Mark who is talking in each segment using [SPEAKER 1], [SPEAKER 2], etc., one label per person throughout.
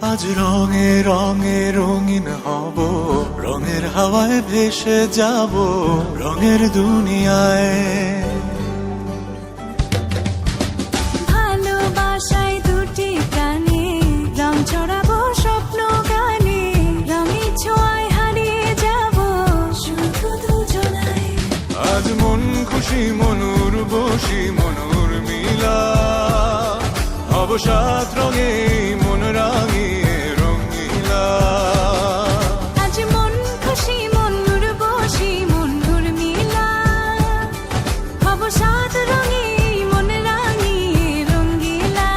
[SPEAKER 1] আজ রঙে রঙে রঙিন হব, রঙের হাওয়ায় ভেসে যাব রঙের দুনিয়ায়।
[SPEAKER 2] ভালোবাসায় দুটি প্রাণে রং ছড়াবো স্বপ্ন গানে, রঙের ছোঁয়ায় হারিয়ে যাব শুধু দুজনায়।
[SPEAKER 1] আজ মন খুশি মনুর বসি মনুর মিলা, হব সাত রঙে মন রাঙিয়ে রঙিলা।
[SPEAKER 2] আজ মন খুশি মনুর বসি মনুর মিলা, হব সাত রঙে মন রাঙিয়ে রঙ্গিলা।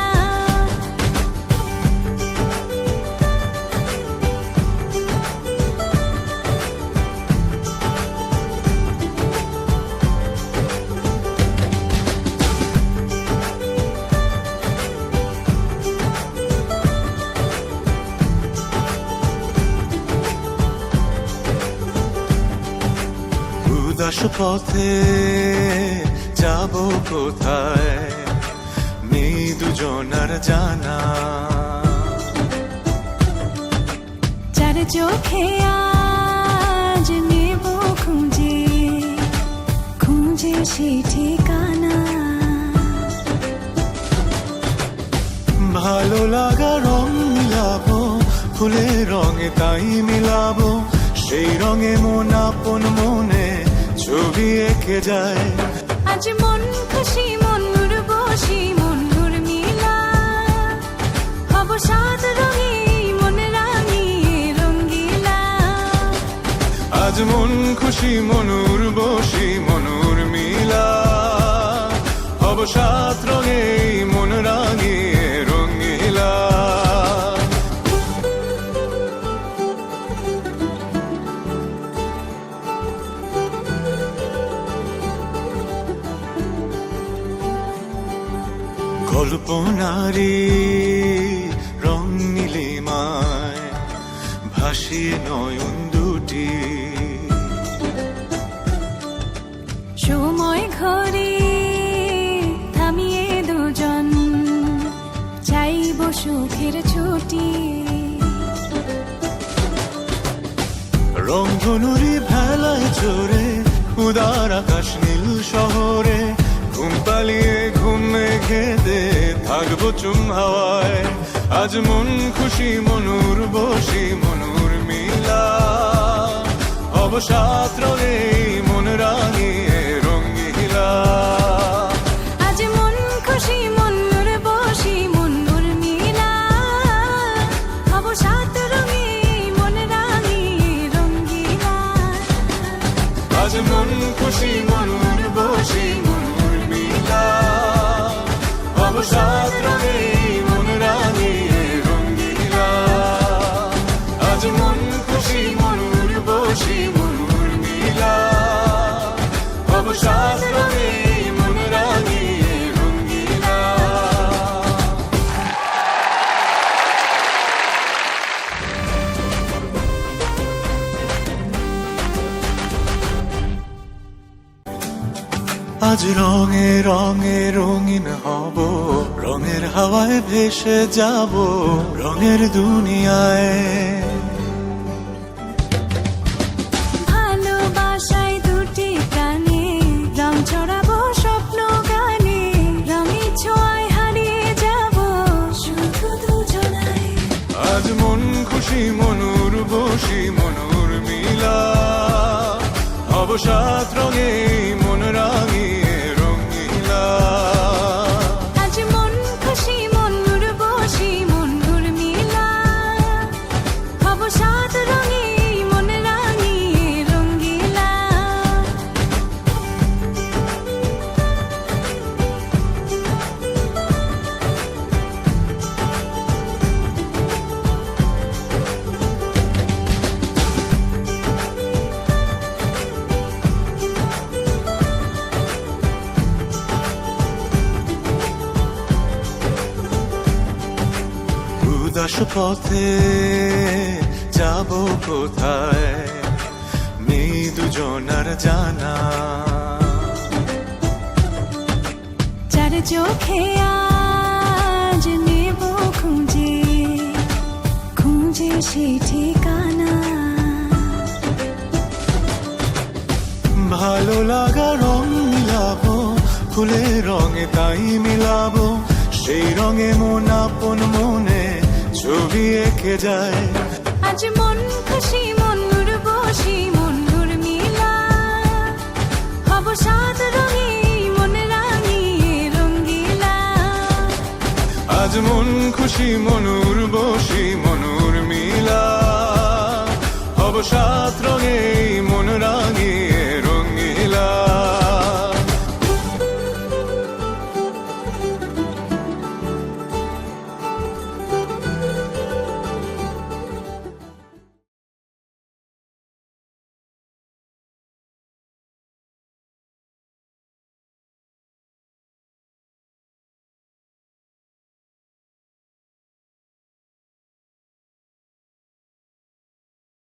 [SPEAKER 1] উদাস পথে যাব কোথায়, নেই দুজনার জানা।
[SPEAKER 2] চার চোখে আজ নেব খুঁজে খুঁজে সে ঠিকানা।
[SPEAKER 1] ভালো লাগা রং মিলাবো, ফুলের রঙে তাই মিলাবো, সেই রঙে মন আপন মনে ছবি এঁকে যায়।
[SPEAKER 2] আজ মন খুশি মনুর বসি মনুর মিলা, হব সাত রঙে মন রাঙিয়ে রঙ্গিলা।
[SPEAKER 1] আজ মন খুশি মনুর বসি মনুর মিলা, হব সাত রঙে মন রাঙিয়ে রঙিলা। কল্পনারি রং নীলিমায় ভাসিয়ে নয়ন দুটি,
[SPEAKER 2] সময় ঘরে থামিয়ে দুজন চাইব সুখের ছুটি।
[SPEAKER 1] রংধনুরি ভেলায় চড়ে উদার আকাশ নীল শহরে, ঘুম পালিয়ে ঘুম মেঘেতে থাকবো চুম হাওয়ায়। আজ মন খুশি মনুর বসি মনুর মিলা, হব সাত রঙে মন রাঙিয়ে রঙ্গিলা।
[SPEAKER 2] আজ মন খুশি মনুর বসি মনুর মিলা, হব সাত রঙে মন রাঙিয়ে রঙ্গিলা।
[SPEAKER 1] আজ মন খুশি মনুর বসি মনুর মিলা, হব সাত রঙে মন রাঙিয়ে রঙ্গিলা। আজ মন খুশি মনুর বসি মনুর মিলা, হব সাত রঙে মন রাঙিয়ে রঙ্গিলা। আজ রঙে রঙে রঙিন হব, রঙের হাওয়ায় ভেসে যাব রঙের দুনিয়ায়।
[SPEAKER 2] ভালোবাসায় দুটি প্রাণে রং ছড়াবো স্বপ্ন গানে, রঙের ছোঁয়ায় হারিয়ে যাব শুধু দুজনায়।
[SPEAKER 1] আজ মন খুশি মনুর বসি মনুর মিলা, হব সাত রঙে মন রাঙিয়ে রঙিলা।
[SPEAKER 2] আজ মন খুশি মনুর বসি মনুর মিলা, হব সাত রঙে মন রাঙিয়ে রঙ্গিলা।
[SPEAKER 1] উদাস পথে যাব কোথায়, নেই দুজনার জানা।
[SPEAKER 2] চার চোখে আজ নেব খুঁজে সেই ঠিকানা।
[SPEAKER 1] ভালো লাগা রং মিলাবো, ফুলের রঙে তাই মিলাবো, সেই রঙে মন আপন মনে ছবি এঁকে যায়।
[SPEAKER 2] আজ মন খুশি মন উর্বশী মন উর্মিলা, হব সাত রঙে মন রাঙিয়ে রঙ্গিলা।
[SPEAKER 1] আজ মন খুশি মন উর্বশী মন উর্মিলা, হব সাত রঙে মন রাঙিয়ে